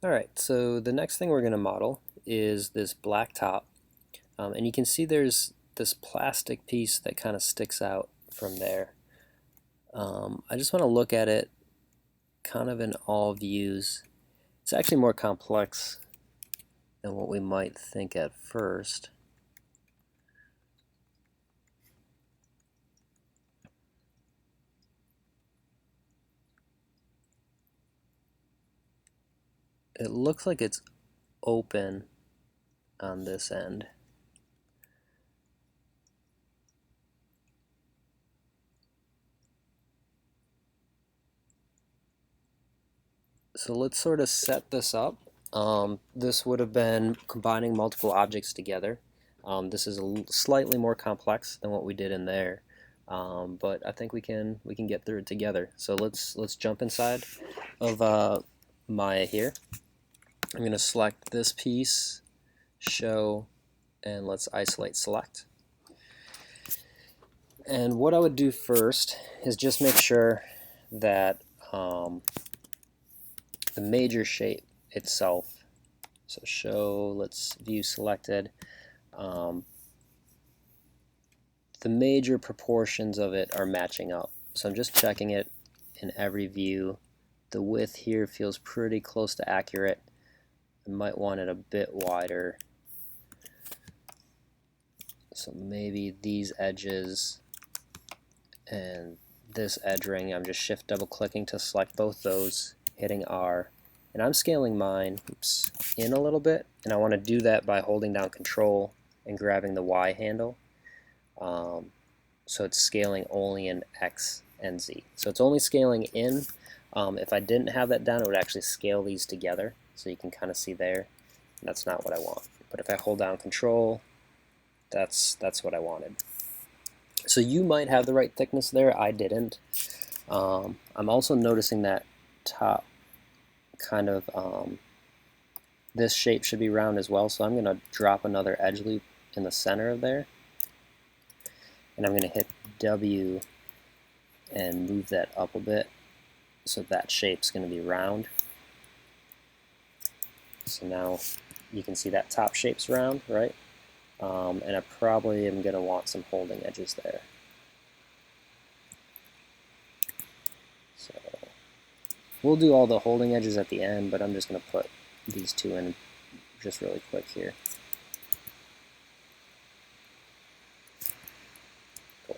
Alright, so the next thing we're going to model is this black top. And you can see there's this plastic piece that kind of sticks out from there. I just want to look at it kind of in all views. It's actually more complex than what we might think at first. It looks like it's open on this end. So let's sort of set this up. This would have been combining multiple objects together. This is slightly more complex than what we did in there, but I think we can get through it together. So let's jump inside of Maya here. I'm going to select this piece, show, and let's isolate select. And what I would do first is just make sure that the major shape itself, so show, let's view selected, the major proportions of it are matching up. So I'm just checking it in every view. The width here feels pretty close to accurate. I might want it a bit wider. So maybe these edges and this edge ring, I'm just shift double clicking to select both those, hitting R, and I'm scaling mine in a little bit, and I want to do that by holding down control and grabbing the Y handle. So it's scaling only in X and Z. So it's only scaling in. If I didn't have that down, it would actually scale these together, so you can kind of see there. And that's not what I want. But if I hold down control, that's what I wanted. So you might have the right thickness there. I didn't. I'm also noticing that top kind of this shape should be round as well, so I'm going to drop another edge loop in the center of there, and I'm going to hit W and move that up a bit so that shape's going to be round. So now you can see that top shape's round, right? And I probably am going to want some holding edges there. So we'll do all the holding edges at the end, but I'm just going to put these two in just really quick here. Cool.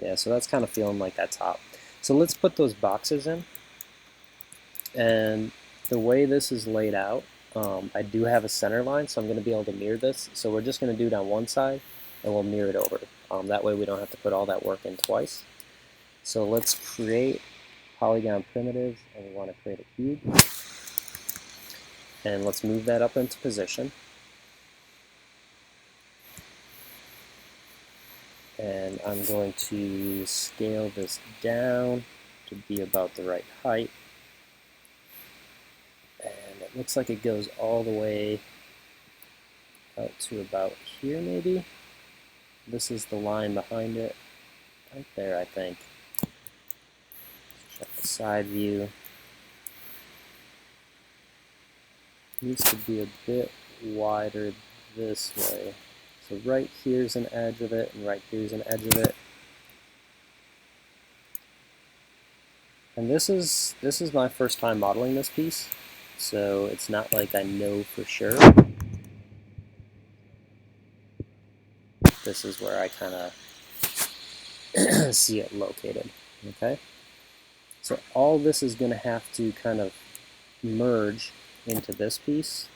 Yeah, so that's kind of feeling like that top. So let's put those boxes in. And the way this is laid out, I do have a center line, so I'm going to be able to mirror this. So we're just going to do it on one side, and we'll mirror it over. That way we don't have to put all that work in twice. So let's create polygon primitives, and we want to create a cube. And let's move that up into position. And I'm going to scale this down to be about the right height. And it looks like it goes all the way out to about here maybe. This is the line behind it, right there I think. Check the side view. Needs to be a bit wider this way. So right here's an edge of it, and right here's an edge of it. And this is my first time modeling this piece, so it's not like I know for sure. This is where I kind of see it located. Okay, so all this is going to have to kind of merge into this piece.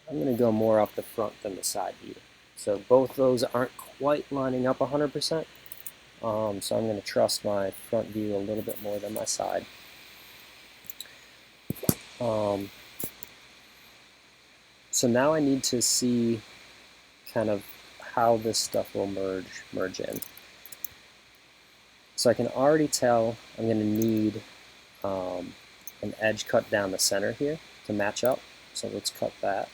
I'm going to go more off the front than the side view. So both those aren't quite lining up 100%. So I'm going to trust my front view a little bit more than my side. So now I need to see kind of how this stuff will merge in. So I can already tell I'm going to need an edge cut down the center here to match up. So let's cut that.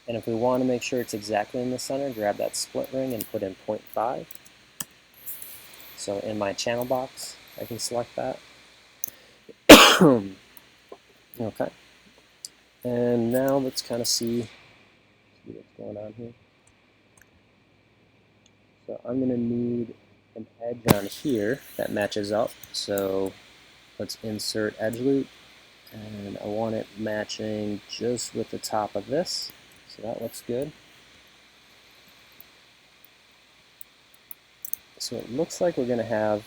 And if we want to make sure it's exactly in the center, grab that split ring and put in 0.5. So in my channel box, I can select that. Okay. And now let's kind of see what's going on here. So I'm going to need an edge on here that matches up. So let's insert edge loop. And I want it matching just with the top of this. So that looks good. So it looks like we're going to have,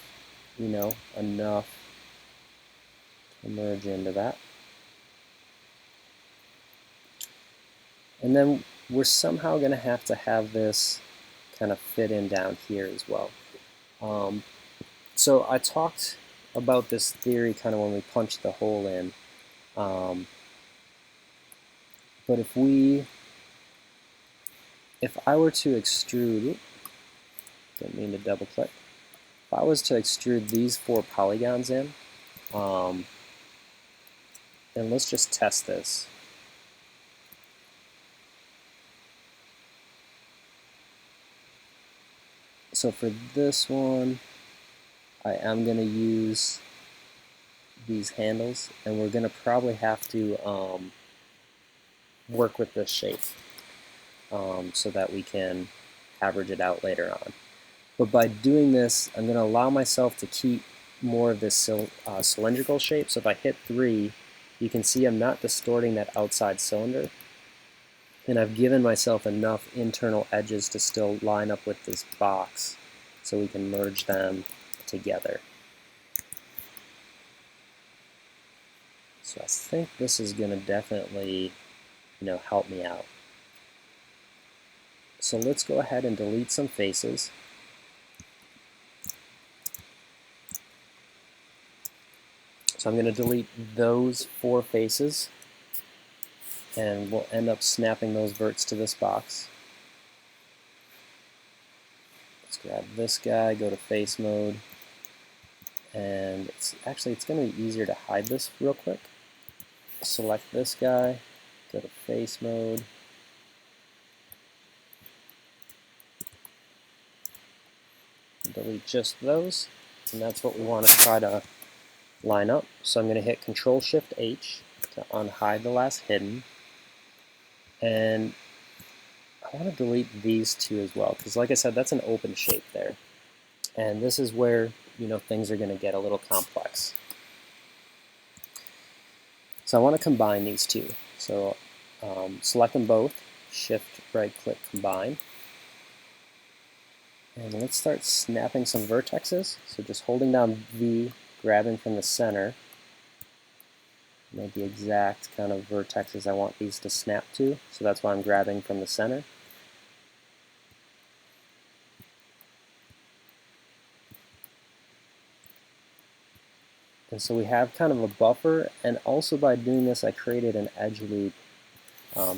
enough to merge into that. And then we're somehow going to have this kind of fit in down here as well. So I talked about this theory kind of when we punched the hole in. But if I were to extrude, didn't mean to double click. If I was to extrude these 4 polygons in, and let's just test this. So for this one, I am going to use these handles, and we're going to probably have to work with this shape so that we can average it out later on. But by doing this, I'm going to allow myself to keep more of this cylindrical shape. So if I hit 3, you can see I'm not distorting that outside cylinder. And I've given myself enough internal edges to still line up with this box so we can merge them together. So I think this is going to definitely, help me out. So let's go ahead and delete some faces. So I'm going to delete those 4 faces, and we'll end up snapping those verts to this box. Let's grab this guy, go to face mode, and it's going to be easier to hide this real quick. Select this guy, go to face mode, delete just those, and that's what we want to try to line up. So I'm going to hit Control-Shift-H to unhide the last hidden, and I want to delete these 2 as well, because like I said, that's an open shape there, and this is where things are going to get a little complex. So I want to combine these 2. So select them both, Shift right click combine, and let's start snapping some vertexes. So just holding down V, grabbing from the center, the exact kind of vertexes I want these to snap to. So that's why I'm grabbing from the center. And so we have kind of a buffer, and also by doing this I created an edge loop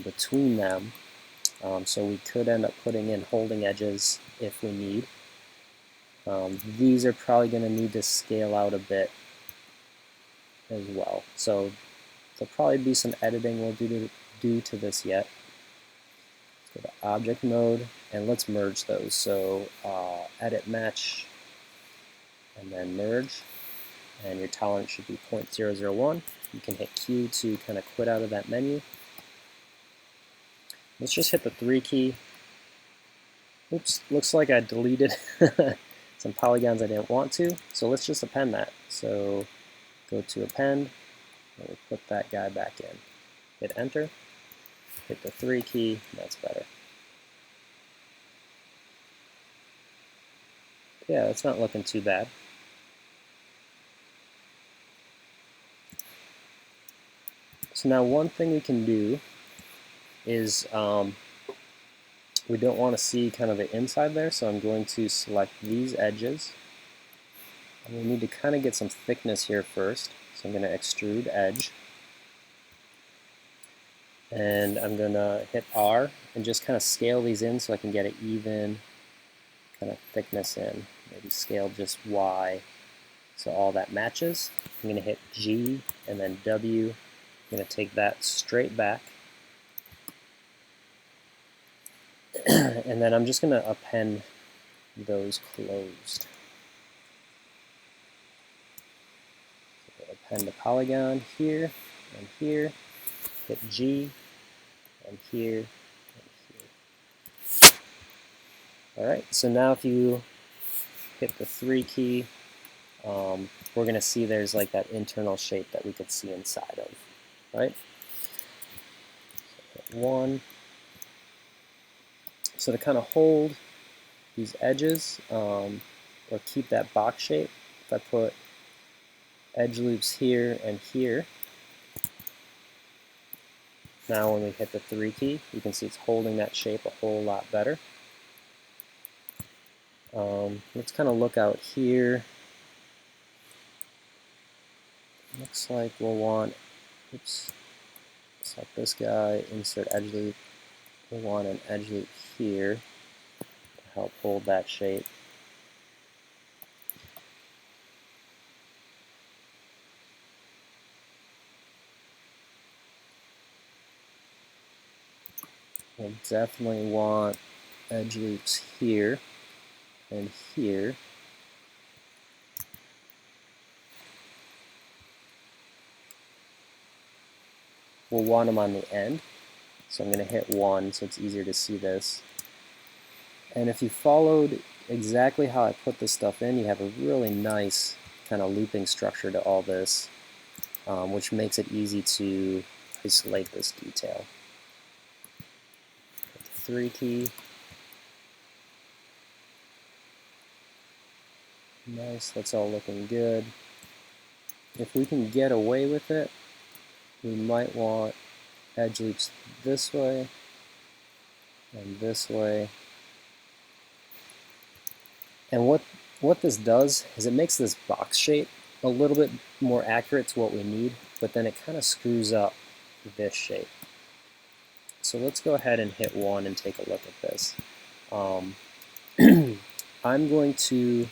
between them, so we could end up putting in holding edges if we need. These are probably going to need to scale out a bit as well, so there'll probably be some editing we'll do to this yet. Let's go to object mode, and let's merge those. So edit match, and then merge. And your tolerance should be 0.001. You can hit Q to kind of quit out of that menu. Let's just hit the 3 key. Oops, looks like I deleted some polygons I didn't want to, so let's just append that. So go to append, and we'll put that guy back in. Hit enter, hit the 3 key, that's better. Yeah, that's not looking too bad. So now one thing we can do is we don't want to see kind of the inside there, so I'm going to select these edges. And we need to kind of get some thickness here first, so I'm going to extrude edge. And I'm going to hit R and just kind of scale these in so I can get an even kind of thickness in. Maybe scale just Y so all that matches. I'm going to hit G and then W. I'm going to take that straight back. And then I'm just going to append those closed. Append the polygon here and here, hit G, and here, and here. Alright, so now if you hit the 3 key, we're going to see there's like that internal shape that we could see inside of, right? So hit 1. So to kind of hold these edges, or keep that box shape, if I put edge loops here and here, now when we hit the 3 key, you can see it's holding that shape a whole lot better. Let's kind of look out here. Looks like we'll want, oops, select this guy, insert edge loop. We'll want an edge loop here to help hold that shape. We'll definitely want edge loops here and here. We'll want them on the end, so I'm going to hit 1 so it's easier to see this. And if you followed exactly how I put this stuff in, you have a really nice kind of looping structure to all this, which makes it easy to isolate this detail. Hit the 3 key. Nice, that's all looking good. If we can get away with it, we might want edge loops this way and this way. And what this does is it makes this box shape a little bit more accurate to what we need, but then it kind of screws up this shape. So let's go ahead and hit 1 and take a look at this. I'm going to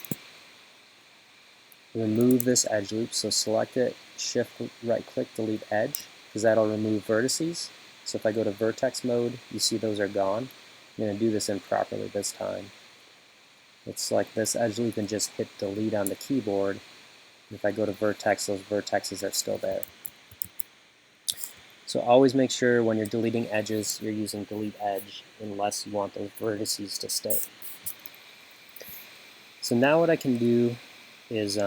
remove this edge loop, so select it, shift right click, delete edge, because that'll remove vertices. So if I go to vertex mode, you see those are gone. I'm going to do this improperly this time. Let's select this edge loop and just hit delete on the keyboard. If I go to vertex, those vertexes are still there. So always make sure when you're deleting edges, you're using delete edge unless you want those vertices to stay. So now what I can do is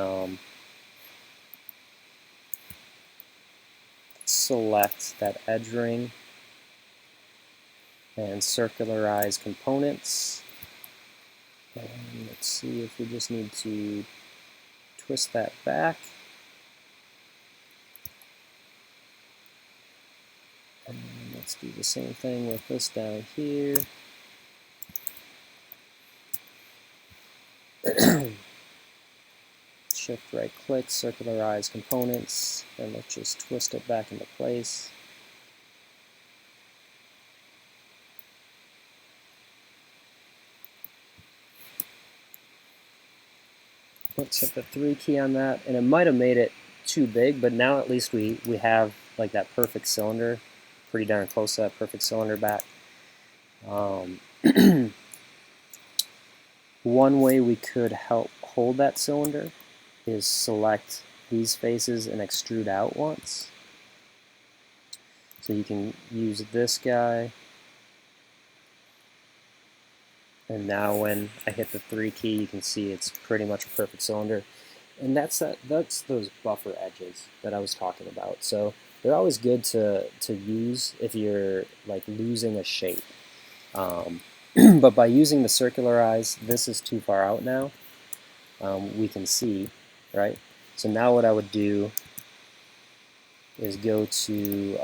select that edge ring and circularize components. And let's see if we just need to twist that back. And let's do the same thing with this down here. Shift right click, circularize components, and let's just twist it back into place. Let's hit the 3 key on that, and it might have made it too big, but now at least we have like that perfect cylinder, pretty darn close to that perfect cylinder back. One way we could help hold that cylinder is select these faces and extrude out once. So you can use this guy, and now when I hit the 3 key, you can see it's pretty much a perfect cylinder. And that's those buffer edges that I was talking about. So they're always good to use if you're like losing a shape. But by using the circularize, this is too far out now. We can see, right? So now what I would do is go to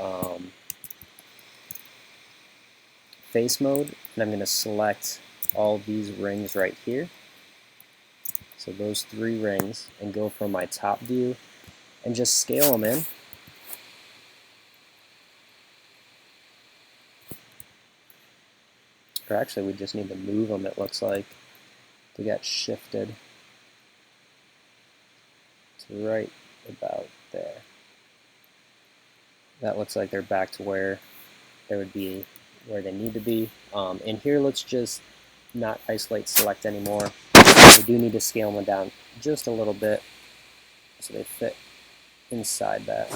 face mode, and I'm going to select all these rings right here. So those 3 rings, and go from my top view and just scale them in. Or actually, we just need to move them, it looks like. They got shifted to right about there. That looks like they're back to where they would be, where they need to be. And here, let's just not isolate select anymore. We do need to scale them down just a little bit so they fit inside that.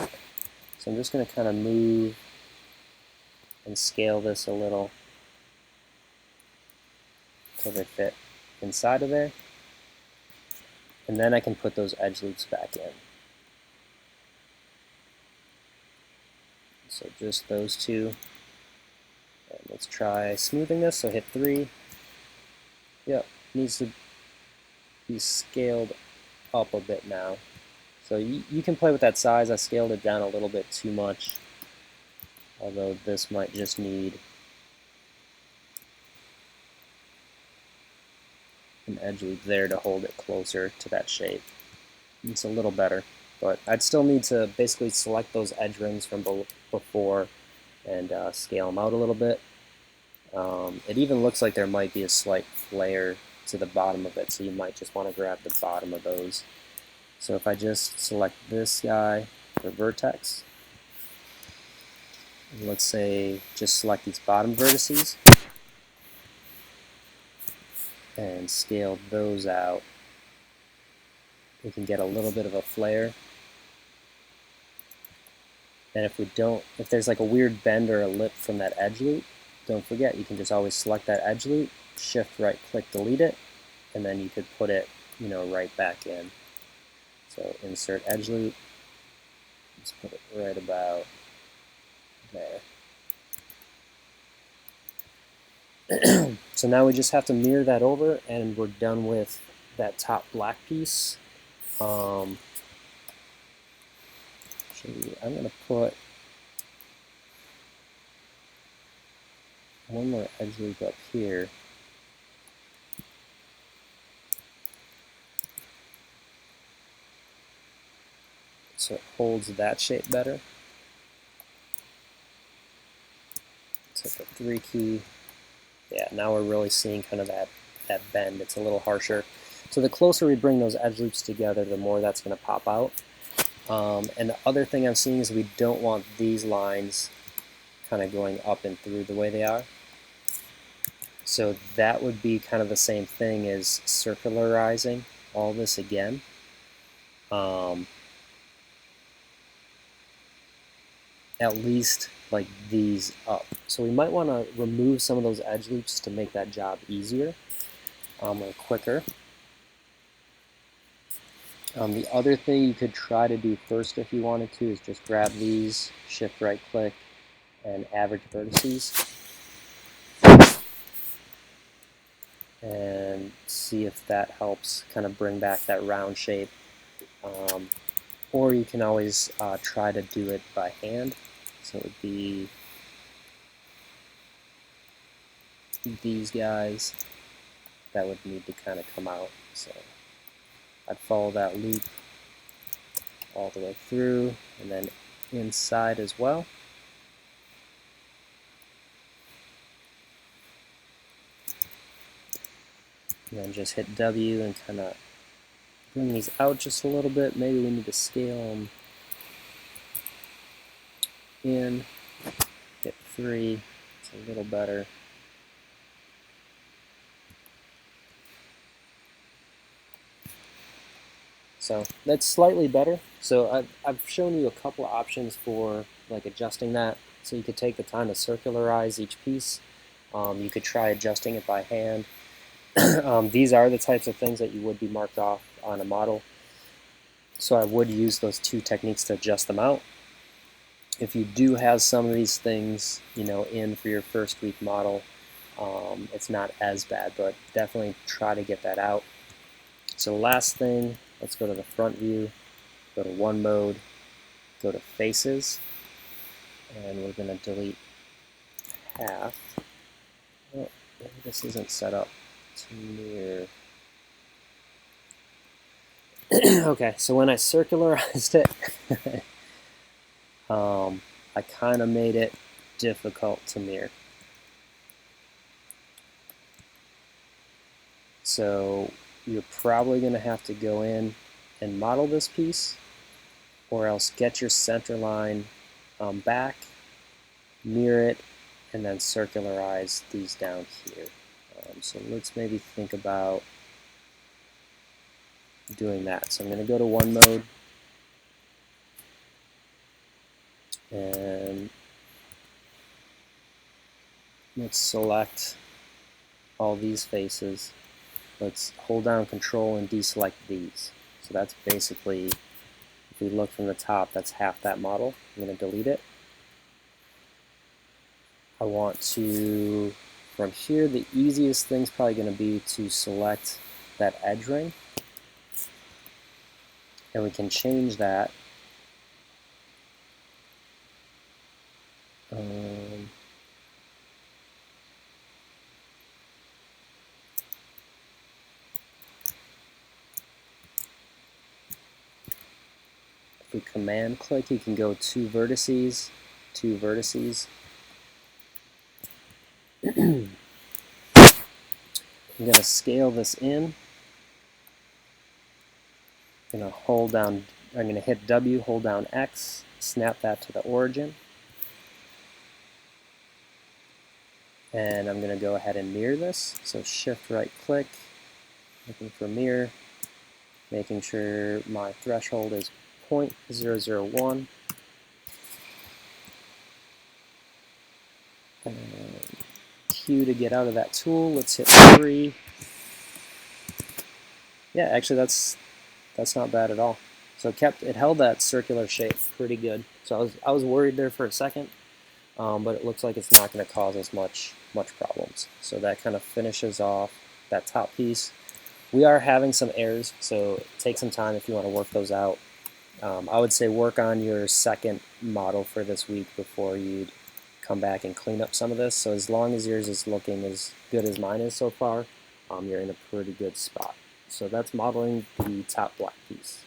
So I'm just going to kind of move and scale this a little so they fit inside of there. And then I can put those edge loops back in. So just those two. And let's try smoothing this, so hit 3. Yep, needs to be scaled up a bit now. So you can play with that size. I scaled it down a little bit too much, although this might just need an edge loop there to hold it closer to that shape. It's a little better, but I'd still need to basically select those edge rings from before and scale them out a little bit. It even looks like there might be a slight flare to the bottom of it, so you might just want to grab the bottom of those. So if I just select this guy for vertex, and let's say just select these bottom vertices and scale those out, we can get a little bit of a flare. And if there's like a weird bend or a lip from that edge loop, don't forget, you can just always select that edge loop, shift right click, delete it, and then you could put it, right back in. So insert edge loop, let's put it right about there. So now we just have to mirror that over and we're done with that top black piece. I'm going to put one more edge loop up here. So it holds that shape better. Let's hit the 3 key. Yeah, now we're really seeing kind of that bend. It's a little harsher. So the closer we bring those edge loops together, the more that's going to pop out. And the other thing I'm seeing is we don't want these lines kind of going up and through the way they are. So that would be kind of the same thing as circularizing all this again. At least like these up. So we might want to remove some of those edge loops to make that job easier or quicker. The other thing you could try to do first if you wanted to is just grab these, shift right click, and average vertices. And see if that helps kind of bring back that round shape. Or you can always try to do it by hand. So it would be these guys that would need to kind of come out. So I'd follow that loop all the way through and then inside as well. And then just hit W and kind of bring these out just a little bit. Maybe we need to scale them in. Hit 3. It's a little better. So that's slightly better. So I've shown you a couple of options for like adjusting that. So you could take the time to circularize each piece. You could try adjusting it by hand. These are the types of things that you would be marked off on a model. So I would use those two techniques to adjust them out. If you do have some of these things, in for your first week model, it's not as bad, but definitely try to get that out. So last thing, let's go to the front view, go to one mode, go to faces, and we're going to delete half. Oh, maybe this isn't set up to mirror. Okay, so when I circularized it, I kind of made it difficult to mirror. So you're probably going to have to go in and model this piece, or else get your center line back, mirror it, and then circularize these down here. So let's maybe think about doing that. So I'm going to go to one mode, And let's select all these faces. Let's hold down Control and deselect these. So that's basically, if we look from the top, that's half that model. I'm going to delete it. I want to, from here, the easiest thing is probably going to be to select that edge ring. And we can change that. If we command click, you can go two vertices. I'm going to scale this in. I'm going to hit W, hold down X, snap that to the origin. And I'm going to go ahead and mirror this. So shift right click, looking for mirror, making sure my threshold is 0.001. And Q to get out of that tool. Let's hit 3. Yeah, actually that's not bad at all. So it held that circular shape pretty good. So I was worried there for a second, but it looks like it's not going to cause us much problems. So that kind of finishes off that top piece. We are having some errors, so take some time if you want to work those out. I would say work on your second model for this week before you come back and clean up some of this. So as long as yours is looking as good as mine is so far, you're in a pretty good spot. So that's modeling the top black piece.